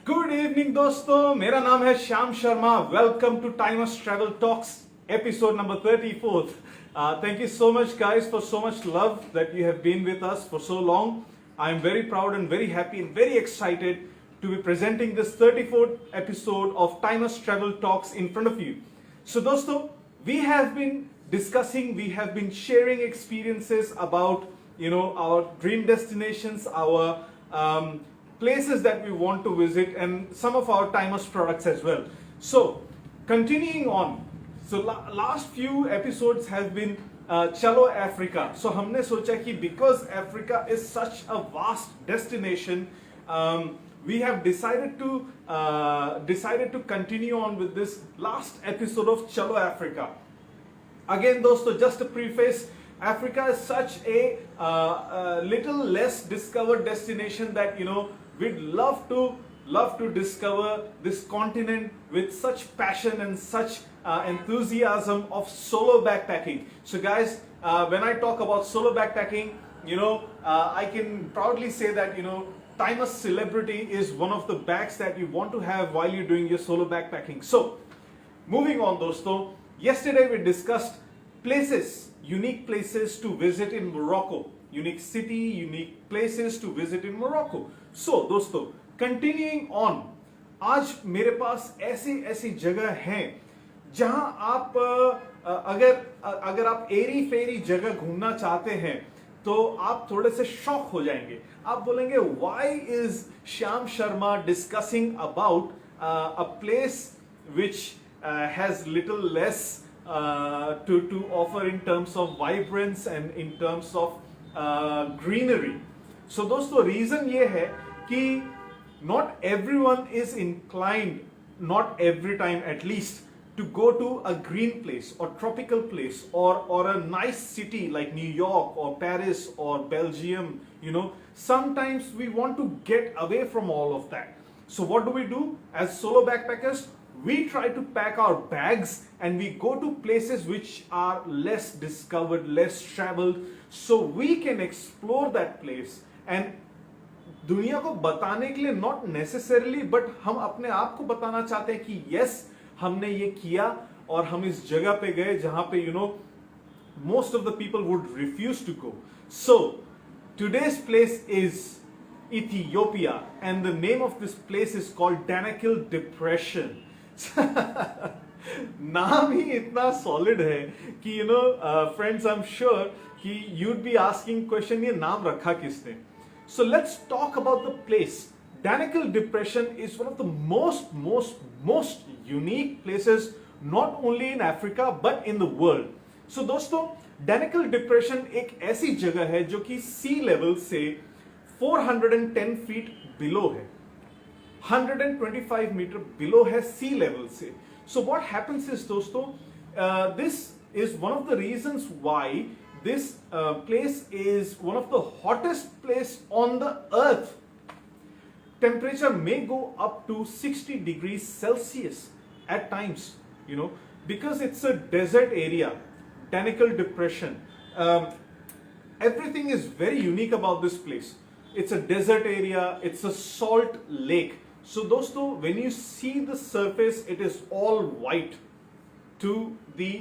Good evening दोस्तों, मेरा नाम है Shyam Sharma. Welcome to timers travel talks episode number 34th. Thank you so much guys for so much love that you have been with us for so long. I am very proud and very happy and very excited to be presenting this 34th episode of Timers Travel Talks in front of you. So दोस्तों, we have been discussing, we have been sharing experiences about our dream destinations, our places that we want to visit, and some of our Timers products as well. So continuing on, so last few episodes have been Chalo Africa. So हमने सोचा कि because Africa is such a vast destination, we have decided to continue on with this last episode of Chalo Africa. Again दोस्तों, just a preface, Africa is such a little less discovered destination that we'd love to discover this continent with such passion and such enthusiasm of solo backpacking. So guys, when I talk about solo backpacking, I can proudly say that Timers Celebrity is one of the bags that you want to have while you're doing your solo backpacking. So moving on दोस्तों, yesterday we discussed places, unique places to visit in Morocco, unique city, unique places to visit in Morocco. So दोस्तों, continuing on, आज मेरे पास ऐसी जगह हैं जहां आप अगर आप एरी फेरी जगह घूमना चाहते हैं तो आप थोड़े से शॉक हो जाएंगे. आप बोलेंगे, why is Shyam Sharma discussing about a place which has little less to offer in terms of vibrance and in terms of greenery. So दोस्तों, reason ये है कि not everyone is inclined, not every time at least, to go to a green place or tropical place or a nice city like New York or Paris or Belgium. Sometimes we want to get away from all of that. So what do? As solo backpackers, we try to pack our bags and we go to places which are less discovered, less traveled, so we can explore that place. And दुनिया को बताने के लिए not necessarily, but हम अपने आप को बताना चाहते हैं कि yes, हमने ये किया और हम इस जगह पे गए जहां पे most of the people would refuse to go. So today's place is Ethiopia, and the name of this place is called Danakil Depression. नाम ही इतना सॉलिड है कि friends, I'm sure कि you'd be asking question, ये नाम रखा किसने. So let's talk about the place. Danakil Depression is one of the most unique places, not only in Africa but in the world. So दोस्तों, Danakil Depression एक ऐसी जगह है जो कि sea level से 410 feet below है, 125 meter below है sea level से. So what happens is दोस्तों, this is one of the reasons why this place is one of the hottest place on the earth. Temperature may go up to 60 degrees Celsius at times, because it's a desert area, Danakil Depression. Everything is very unique about this place. It's a desert area, it's a salt lake. So दोस्तों, when you see the surface, it is all white to the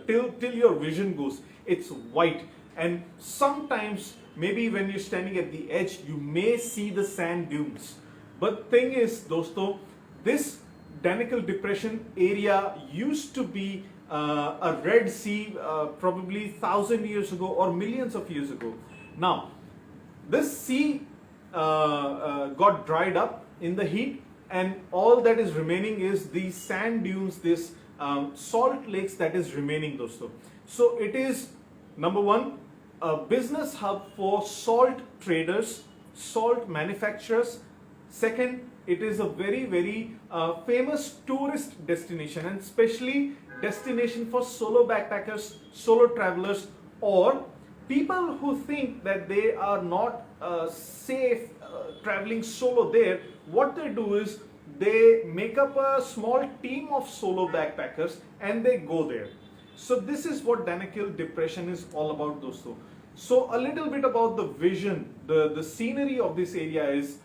till your vision goes. It's white, and sometimes maybe when you're standing at the edge, you may see the sand dunes. But thing is, dosto, this Danakil Depression area used to be a Red Sea probably 1,000 years ago or millions of years ago. Now, this sea got dried up in the heat, and all that is remaining is these sand dunes, this salt lakes that is remaining, dosto. So it is, number one, a business hub for salt traders, salt manufacturers. Second, it is a very famous tourist destination, and especially destination for solo backpackers, solo travelers, or people who think that they are not safe traveling solo there. What they do is they make up a small team of solo backpackers and they go there. So this is what Danakil Depression is all about, dosto. So a little bit about the vision, the scenery of this area is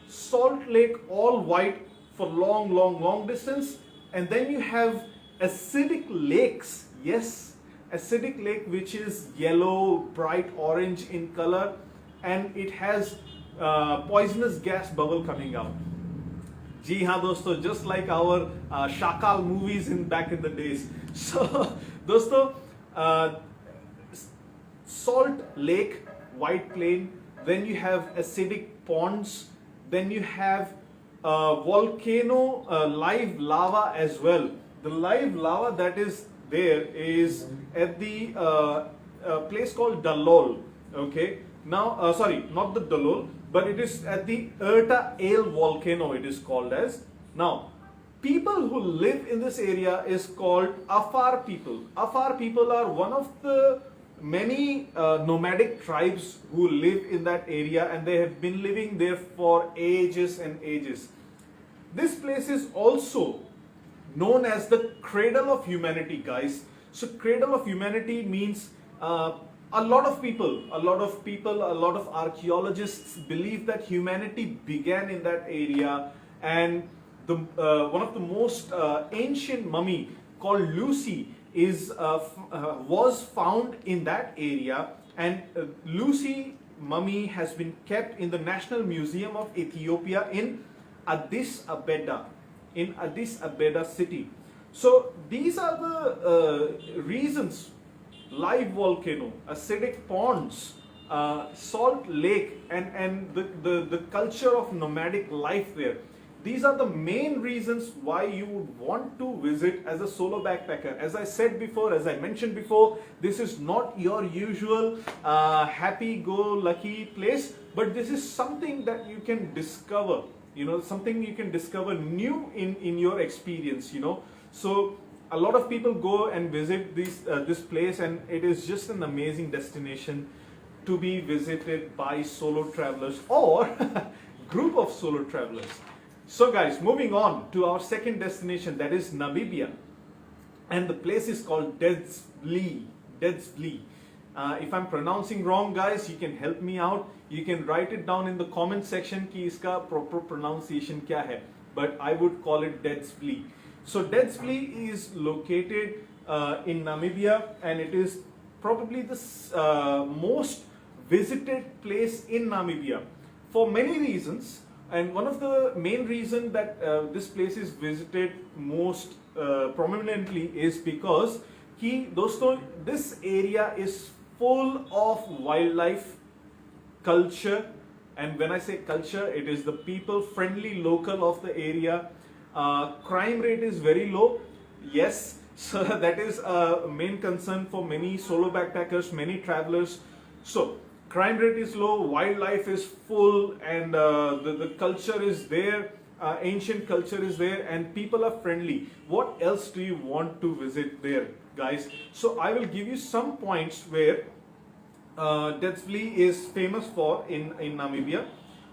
Salt Lake, all white for long distance. And then you have acidic lakes. Yes, acidic lake, which is yellow, bright orange in color, and it has poisonous gas bubble coming out. जी हाँ दोस्तों, just like our Shakal movies in back in the days. So दोस्तों, Salt Lake, white plain, then you have acidic ponds, then you have volcano live lava as well. The live lava that is there is at the place called Dalol. Okay, now sorry, not the Dalol, but it is at the Erta Ale volcano. It is called as. Now, people who live in this area is called Afar people. Afar people are one of the many nomadic tribes who live in that area, and they have been living there for ages and ages. This place is also known as the cradle of humanity, guys. So cradle of humanity means a lot of people, a lot of archaeologists believe that humanity began in that area, and the one of the most ancient mummy called Lucy is was found in that area, and Lucy mummy has been kept in the National Museum of Ethiopia in Addis Ababa city. So these are the reasons: live volcano, acidic ponds, salt lake, and the culture of nomadic life there. These are the main reasons why you would want to visit as a solo backpacker. As I said before, as I mentioned before, this is not your usual happy-go-lucky place, but this is something that you can discover, you know, something you can discover new in your experience, you know. So a lot of people go and visit this place, and it is just an amazing destination to be visited by solo travelers or group of solo travelers. So guys, moving on to our second destination, that is Namibia, and the place is called Dedzfli. If I'm pronouncing wrong, guys, you can help me out. You can write it down in the comment section कि इसका proper pronunciation क्या है, but I would call it Dedzfli. So Dedzfli is located in Namibia, and it is probably the most visited place in Namibia for many reasons. And one of the main reasons that this place is visited most prominently is because कि दोस्तों, this area is full of wildlife, culture, and when I say culture, it is the people friendly local of the area. Crime rate is very low. Yes, so that is a main concern for many solo backpackers, many travelers. So crime rate is low, wildlife is full, and the culture is there, ancient culture is there, and people are friendly. What else do you want to visit there, guys? So I will give you some points where Dedzfli is famous for in Namibia.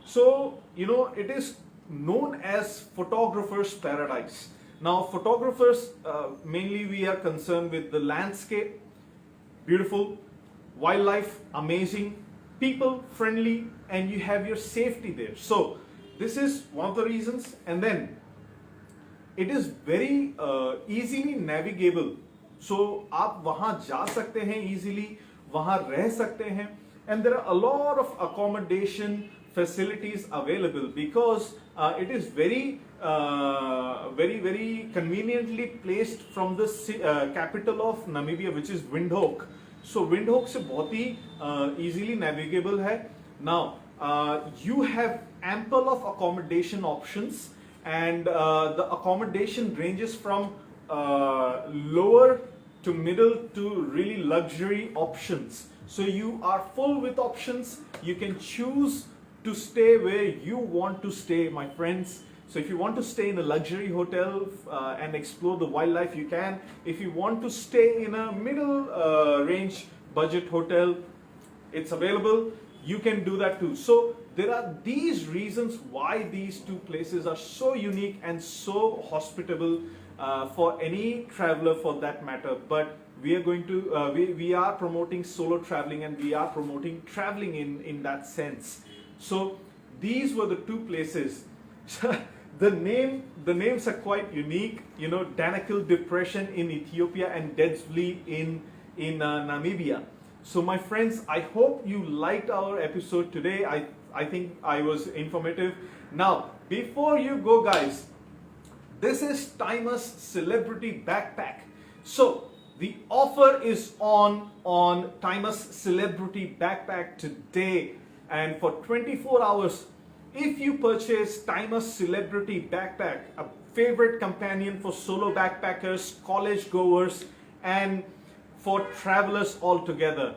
So, you know, it is known as photographer's paradise. Now, photographers, mainly we are concerned with the landscape, beautiful, wildlife, amazing, people friendly, and you have your safety there. So this is one of the reasons. And then it is very easily navigable. So आप वहाँ जा सकते हैं easily, वहाँ रह सकते हैं, and there are a lot of accommodation facilities available because it is very conveniently placed from the capital of Namibia, which is Windhoek. So Windhoek से बहुत ही easily navigable है. Now you have ample of accommodation options, and the accommodation ranges from lower to middle to really luxury options. So you are full with options. You can choose to stay where you want to stay, my friends. So if you want to stay in a luxury hotel and explore the wildlife, you can. If you want to stay in a middle range budget hotel, it's available. You can do that too. So there are these reasons why these two places are so unique and so hospitable for any traveler for that matter. But we are going to we are promoting solo traveling, and we are promoting traveling in that sense. So these were the two places. The names are quite unique. You know, Danakil Depression in Ethiopia and Dead Valley in Namibia. So my friends, I hope you liked our episode today. I think I was informative. Now, before you go, guys, this is Timus Celebrity Backpack. So the offer is on Timus Celebrity Backpack today, and for 24 hours, if you purchase Timus Celebrity Backpack, a favorite companion for solo backpackers, college goers, and for travelers altogether,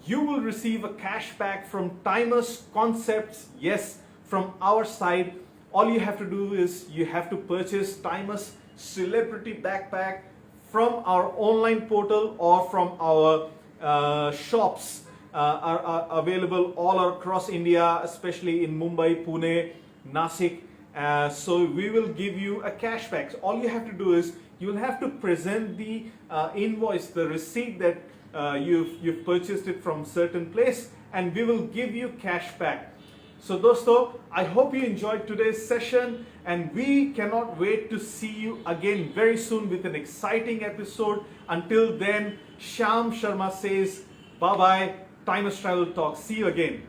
you will receive a cashback from Timus Concepts. Yes, from our side. All you have to do is you have to purchase Timus Celebrity Backpack from our online portal or from our shops. Are available all across India, especially in Mumbai, Pune, Nasik. So we will give you a cashback. So all you have to do is you will have to present the invoice, the receipt that you've purchased it from certain place, and we will give you cashback. So dosto, I hope you enjoyed today's session, and we cannot wait to see you again very soon with an exciting episode. Until then, Shyam Sharma says bye bye. Timus Travel Talk. See you again.